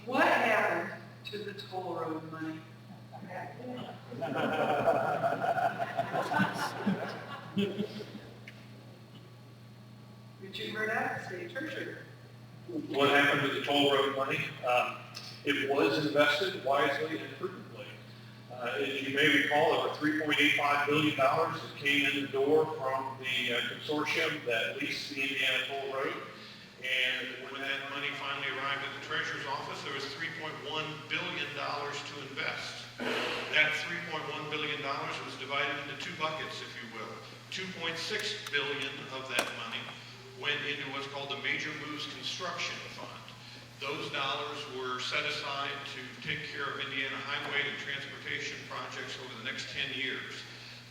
What happened to the toll road money? Richard Mourdock, State Treasurer. What happened to the toll road money? It was invested wisely and prudently. As you may recall, there were $3.85 billion that came in the door from the consortium that leased the Indiana toll road. And when that money finally arrived at the Treasurer's office, there was $3.1 billion to invest. That $3.1 billion was divided into two buckets, if you will. $2.6 billion of that money went into what's called the Major Moves Construction Fund. Those dollars were set aside to take care of Indiana highway and transportation projects over the next 10 years.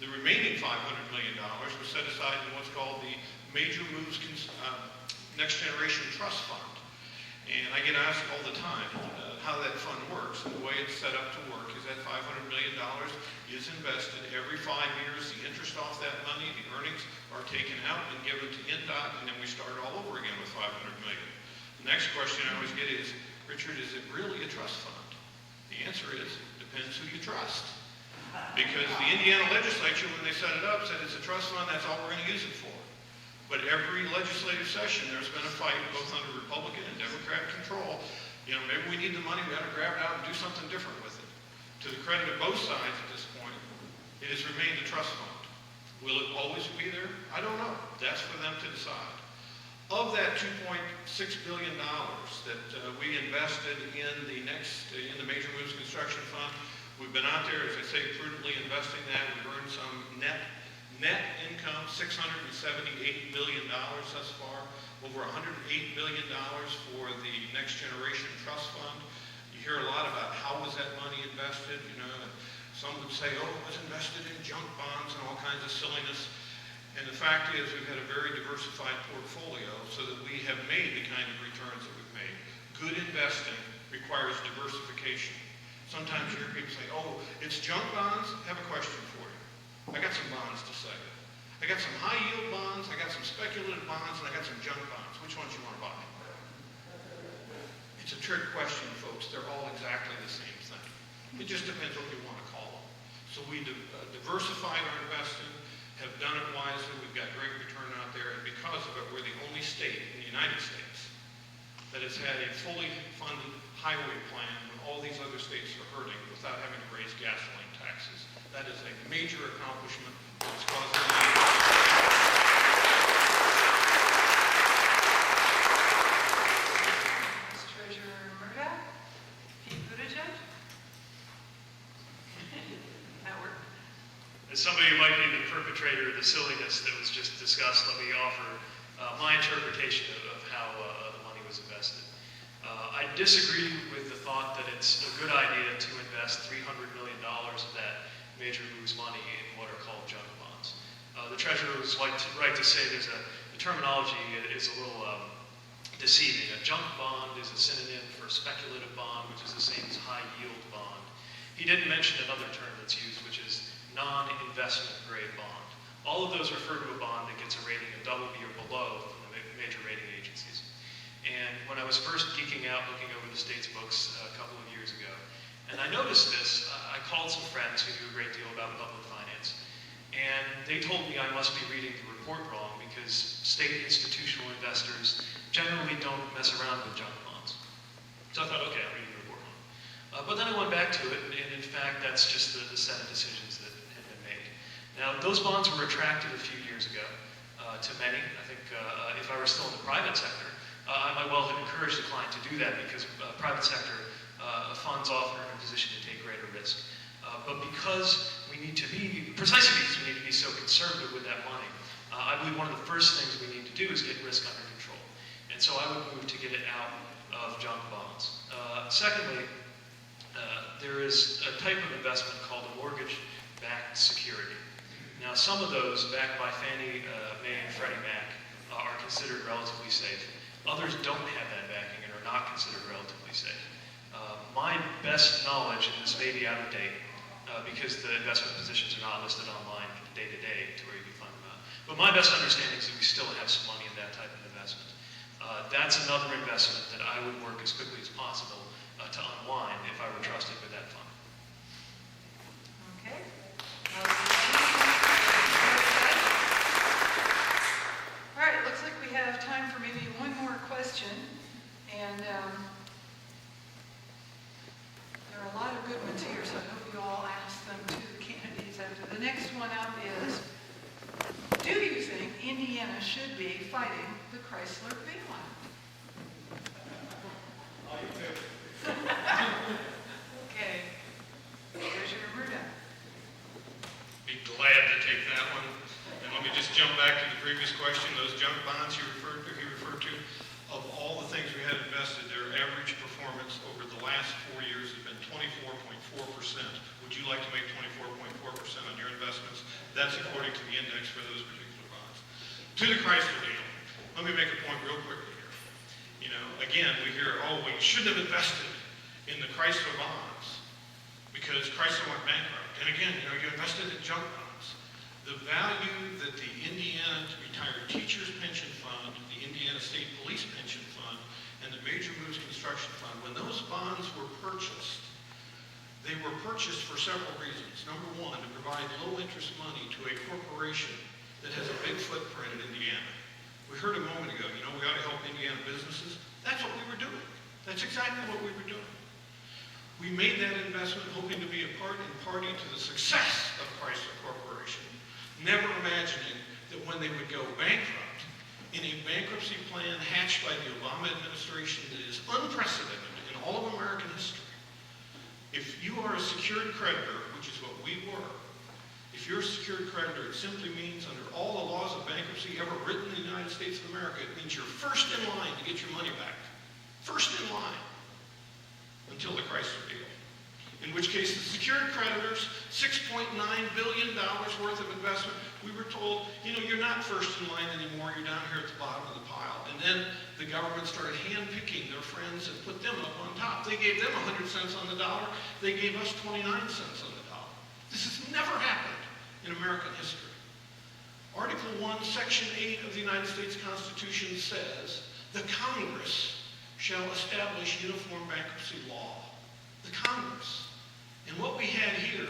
The remaining $500 million was set aside in what's called the Major Moves Next Generation Trust Fund. And I get asked all the time how that fund works. And the way it's set up to work is that $500 million is invested every 5 years. The interest off that money, the earnings are taken out and given to INDOT, and then we start all over again with $500 million. The next question I always get is, Richard, is it really a trust fund? The answer is, depends who you trust. Because the Indiana legislature, when they set it up, said it's a trust fund, that's all we're going to use it for. But every legislative session, there's been a fight, both under Republican and Democrat control. You know, maybe we need the money, we got to grab it out and do something different with it. To the credit of both sides at this point, it has remained a trust fund. Will it always be there? I don't know. That's for them to decide. Of that $2.6 billion that we invested in the Major Moves Construction Fund, we've been out there, as I say, prudently investing that. We've earned some net income, $678 million thus far, over $108 million for the Next Generation Trust Fund. You hear a lot about how was that money invested, you know, and some would say, oh, it was invested in junk bonds and all kinds of silliness. And the fact is we've had a very diversified portfolio so that we have made the kind of returns that we've made. Good investing requires diversification. Sometimes you hear people say, oh, it's junk bonds. I have a question for you. I got some bonds to sell you. I got some high yield bonds, I got some speculative bonds, and I got some junk bonds. Which ones you want to buy? It's a trick question, folks. They're all exactly the same thing. It just depends what you want to call them. So we diversified our investing, have done it wisely. We've got great return out there, and because of it, we're the only state in the United States that has had a fully funded highway plan when all these other states are hurting without having to raise gasoline taxes. That is a major accomplishment. It's causing State Treasurer Mourdock, Pete Buttigieg. That worked. As somebody who might be the perpetrator of the silliness that was just discussed, let me offer my interpretation of how the money was invested. I disagree with the thought that it's a good idea to invest $300 million of that Major Moves money in what are called junk bonds. The Treasurer was right to say the terminology is a little deceiving. A junk bond is a synonym for speculative bond, which is the same as high yield bond. He didn't mention another term that's used, which is non-investment grade bond. All of those refer to a bond that gets a rating of double B or below from the major rating agencies. And when I was first geeking out looking over the state's books a couple of years ago, and I noticed this, I called some friends who knew a great deal about public finance, and they told me I must be reading the report wrong because state institutional investors generally don't mess around with junk bonds. So I thought, okay, I'm reading the report wrong. But then I went back to it, and in fact, that's just the set of decisions that had been made. Now, those bonds were attractive a few years ago to many. I think if I were still in the private sector, I might well have encouraged the client to do that because private sector funds often are in a position to take greater risk. But because we need to be, precisely because we need to be so conservative with that money, I believe one of the first things we need to do is get risk under control. And so I would move to get it out of junk bonds. Secondly, there is a type of investment called a mortgage-backed security. Now, some of those backed by Fannie Mae and Freddie Mac are considered relatively safe. Others don't have that backing and are not considered relatively safe. My best knowledge, and this may be out of date, because the investment positions are not listed online day to day to where you can find them out. But my best understanding is that we still have some money in that type of investment. That's another investment that I would work as quickly as possible to unwind if I were trusted with that fund. Okay. All right, looks like we have time for maybe one more question. And there are a lot of good ones here, so I hope you all ask them to the candidates after. The next one up is, do you think Indiana should be fighting the Chrysler bailout? Okay. Treasurer Mourdock. Be glad to take that one. And let me just jump back to the previous question. Those junk bonds he referred to, of all the things we had invested, their average performance over the last 4 years has been 24.4%. Would you like to make 24.4% on your investments? That's according to the index for those particular bonds. To the Chrysler deal, let me make a point real quickly here. You know, again, we hear, oh, we shouldn't have invested in the Chrysler bonds because Chrysler went bankrupt. And again, you know, you invested in junk bonds. The value that the Indiana Retired Teachers Pension Fund, the Indiana State Police Pension Fund, and the Major Moves Construction Fund, when those bonds were purchased, they were purchased for several reasons. Number one, to provide low-interest money to a corporation that has a big footprint in Indiana. We heard a moment ago, you know, we ought to help Indiana businesses. That's what we were doing. That's exactly what we were doing. We made that investment hoping to be a part and party to the success of Chrysler Corporation, never imagining that when they would go bankrupt, in a bankruptcy plan hatched by the Obama administration that is unprecedented in all of American history. If you are a secured creditor, which is what we were, if you're a secured creditor, it simply means under all the laws of bankruptcy ever written in the United States of America, it means you're first in line to get your money back. First in line until the Chrysler deal. In which case the secured creditors, $6.9 billion worth of investment, we were told, you know, you're not first in line anymore, you're down here at the bottom of the pile. And then the government started hand-picking their friends and put them up on top. They gave them 100 cents on the dollar, they gave us 29 cents on the dollar. This has never happened in American history. Article 1, Section 8 of the United States Constitution says, the Congress shall establish uniform bankruptcy law. The Congress. And what we had here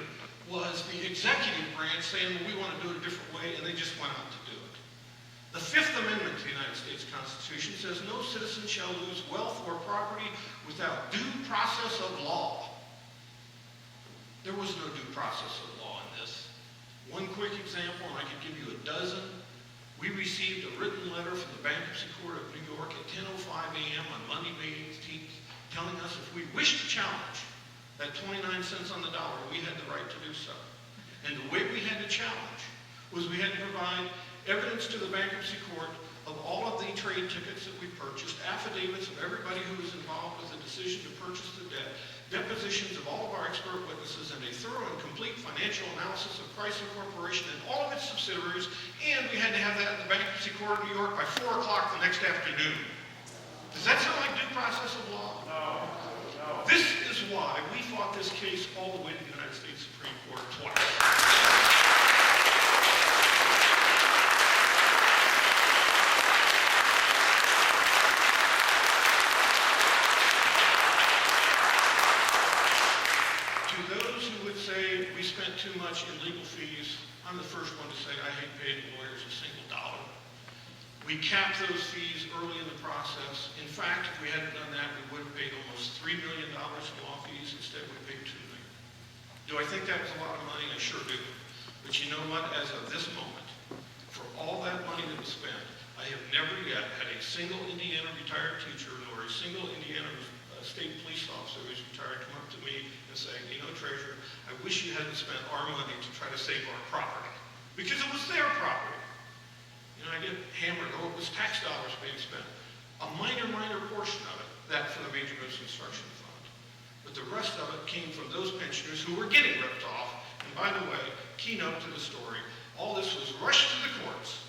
was the executive branch saying, well, we want to do it a different way, and they just went out to do it. The Fifth Amendment to the United States Constitution says no citizen shall lose wealth or property without due process of law. There was no due process of law in this. One quick example, and I could give you a dozen. We received a written letter from the Bankruptcy Court of New York at 10:05 a.m. on Monday, May 18th, telling us if we wished to challenge that 29 cents on the dollar, we had the right to do so. And the way we had to challenge was we had to provide evidence to the bankruptcy court of all of the trade tickets that we purchased, affidavits of everybody who was involved with the decision to purchase the debt, depositions of all of our expert witnesses, and a thorough and complete financial analysis of Chrysler Corporation and all of its subsidiaries, and we had to have that in the Bankruptcy Court of New York by 4 o'clock the next afternoon. Does that sound like due process of law? No. This is why we fought this case all the way to the United States Supreme Court twice. To those who would say we spent too much in legal fees, I'm the first one to say I hate paying lawyers a single dollar. We capped those fees early in the process. In fact, if we hadn't done that, we would have paid almost $3 million in law fees. Instead, we paid $2 million. Do I think that was a lot of money? I sure do. But you know what? As of this moment, for all that money that was spent, I have never yet had a single Indiana retired teacher nor a single Indiana state police officer who's retired come up to me and say, you know, Treasurer, I wish you hadn't spent our money to try to save our property. Because it was their property. You know, I get hammered, oh, it was tax dollars being spent. A minor portion of it, that for the Major Moves Construction Fund. But the rest of it came from those pensioners who were getting ripped off. And by the way, keynote to the story, all this was rushed to the courts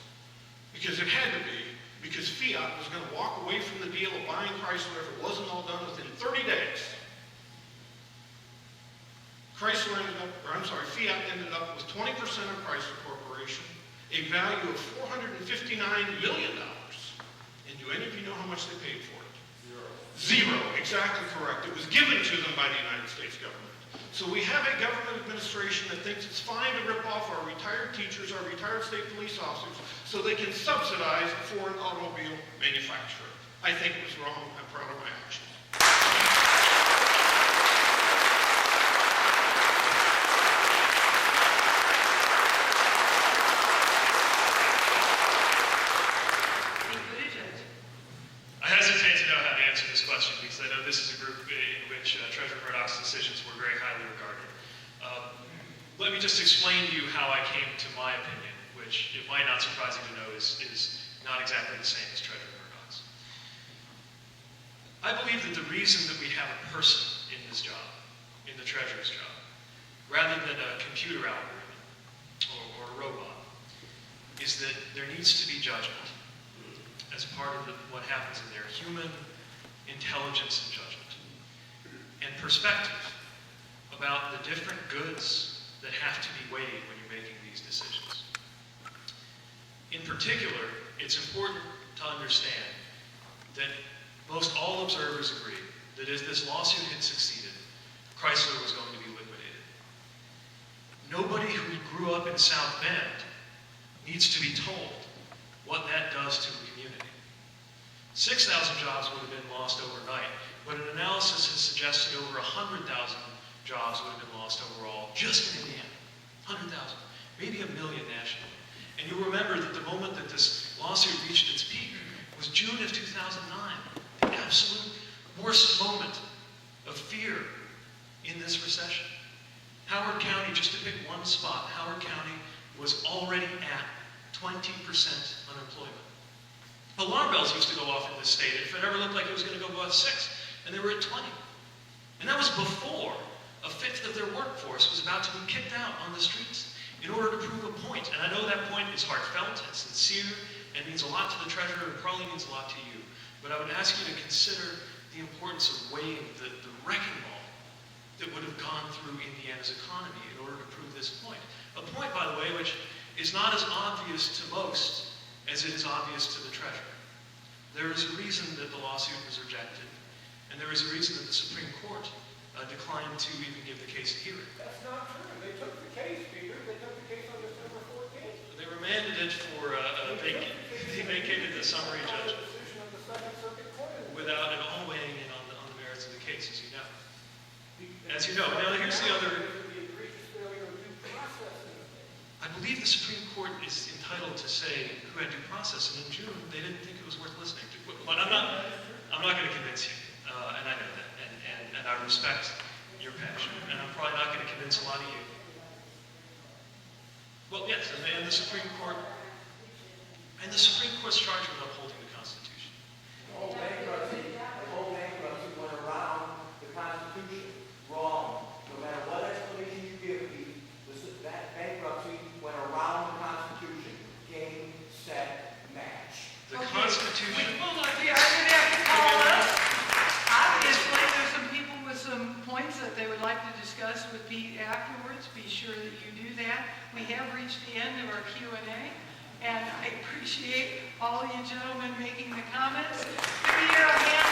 because it had to be, because Fiat was going to walk away from the deal of buying Chrysler if it wasn't all done within 30 days. Fiat ended up with 20% of Chrysler Corporation, a value of $459 million. And do any of you know how much they paid for it? Zero, exactly correct. It was given to them by the United States government. So we have a government administration that thinks it's fine to rip off our retired teachers, our retired state police officers, so they can subsidize a foreign automobile manufacturer. I think it was wrong. I'm proud of my actions. Pete Buttigieg. I hesitate to know how to answer this question because I know this is a group in which Treasurer Mourdock's decisions were very highly regarded. Let me just explain to you how I came to my opinion, which it might not surprise you to know is not exactly the same as Treasurer Mourdock's. I believe that the reason that we have a person in this job, in the Treasurer's job, rather than a computer algorithm or a robot, is that there needs to be judgment as part of what happens in there, human intelligence and judgment, and perspective about the different goods that have to be weighed when you're making these decisions. In particular, it's important to understand that most all observers agree that if this lawsuit had succeeded, Chrysler was going to be liquidated. Nobody who grew up in South Bend needs to be told what that does to the community. 6,000 jobs would have been lost overnight, but an analysis has suggested over 100,000 jobs would have been lost overall just in Indiana. 100,000, maybe 1 million nationally. And you'll remember that the moment that this lawsuit reached its peak was June of 2009, the absolute worst moment of fear in this recession. Howard County, just to pick one spot, Howard County was already at 20% unemployment. Alarm bells used to go off in this state if it ever looked like it was going to go above 6, and they were at 20. And that was before a fifth of their workforce was about to be kicked out on the streets in order to prove a point. And I know that point is heartfelt and sincere and means a lot to the treasurer and probably means a lot to you. But I would ask you to consider the importance of weighing the wrecking ball that would have gone through Indiana's economy in order to prove this point. A point, by the way, which is not as obvious to most as it is obvious to the treasurer. There is a reason that the lawsuit was rejected, and there is a reason that the Supreme Court declined to even give the case a hearing. That's not true. They took the case, Peter. They took the case on December 14th. They remanded it for, they vacated the summary judgment Decision of the Second Circuit Court. without at all weighing in on the merits of the case, as you know. As you know. Now, here's the other. I believe the Supreme Court is entitled to say who had due process, and in June, they didn't think it was worth listening to. But I'm not going to convince you, and I know that. And I respect your passion, and I'm probably not going to convince a lot of you. Well, yes, and the Supreme Court's charged with upholding the Constitution. The whole bankruptcy went around the Constitution. Wrong. No matter what explanation you give me, that bankruptcy went around the Constitution. Game, set, match. The Constitution. Hold on, dear. I'm going to have to call us. Obviously, there's some people with some points that they would like to discuss with Pete afterwards. Be sure that you do that. We have reached the end of our Q&A, and I appreciate all you gentlemen making the comments. Give me your hand.